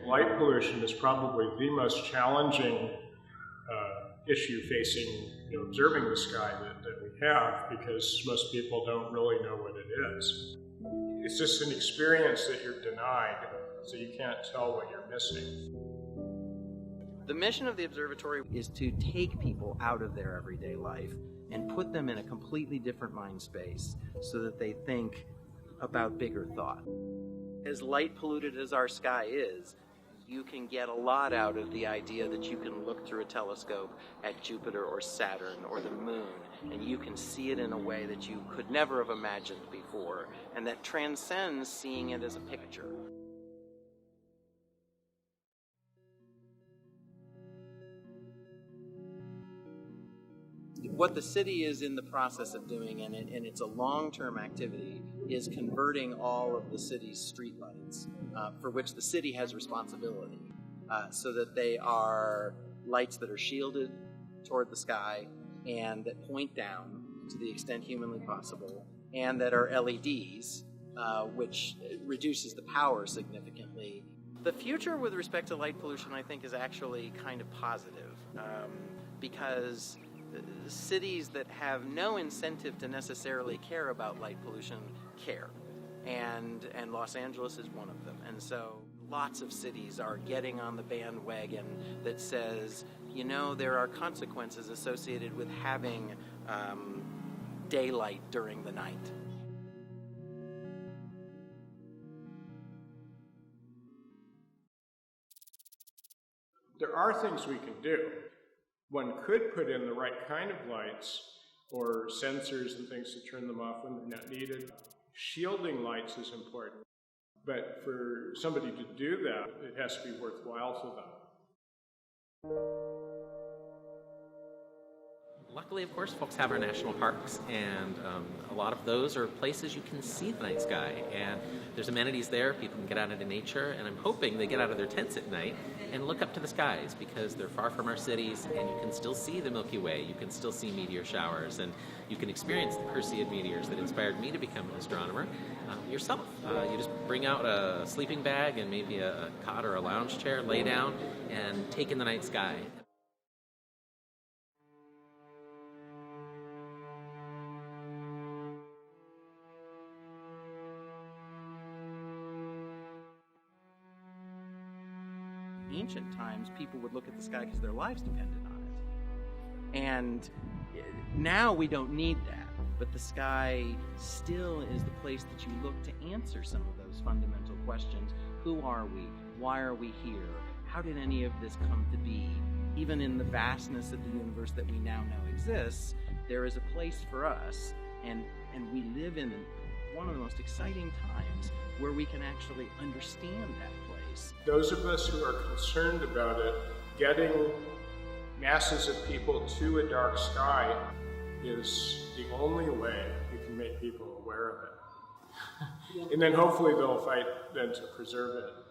light pollution is probably the most challenging issue facing observing the sky that we have, because most people don't really know what it is. It's just an experience that you're denied, so you can't tell what you're missing. The mission of the observatory is to take people out of their everyday life and put them in a completely different mind space so that they think about bigger thought. As light polluted as our sky is, you can get a lot out of the idea that you can look through a telescope at Jupiter or Saturn or the moon, and you can see it in a way that you could never have imagined before, and that transcends seeing it as a picture. What the city is in the process of doing, and it's a long-term activity, is converting all of the city's streetlights, for which the city has responsibility, so that they are lights that are shielded toward the sky and that point down to the extent humanly possible, and that are LEDs, which reduces the power significantly. The future with respect to light pollution, I think, is actually kind of positive, because cities that have no incentive to necessarily care about light pollution care, and Los Angeles is one of them. And so lots of cities are getting on the bandwagon that says, there are consequences associated with having daylight during the night. There are things we can do. One could put in the right kind of lights or sensors and things to turn them off when they're not needed. Shielding lights is important, but for somebody to do that, it has to be worthwhile to them. Luckily, of course, folks have our national parks, and a lot of those are places you can see the night sky, and there's amenities there. People can get out into nature, and I'm hoping they get out of their tents at night and look up to the skies, because they're far from our cities, and you can still see the Milky Way, you can still see meteor showers, and you can experience the Perseid meteors that inspired me to become an astronomer yourself. You just bring out a sleeping bag and maybe a cot or a lounge chair, lay down, and take in the night sky. Ancient times, people would look at the sky because their lives depended on it. And now we don't need that. But the sky still is the place that you look to answer some of those fundamental questions. Who are we? Why are we here? How did any of this come to be? Even in the vastness of the universe that we now know exists, there is a place for us, and we live in one of the most exciting times where we can actually understand that place. Those of us who are concerned about it, getting masses of people to a dark sky is the only way we can make people aware of it. And then hopefully they'll fight then to preserve it.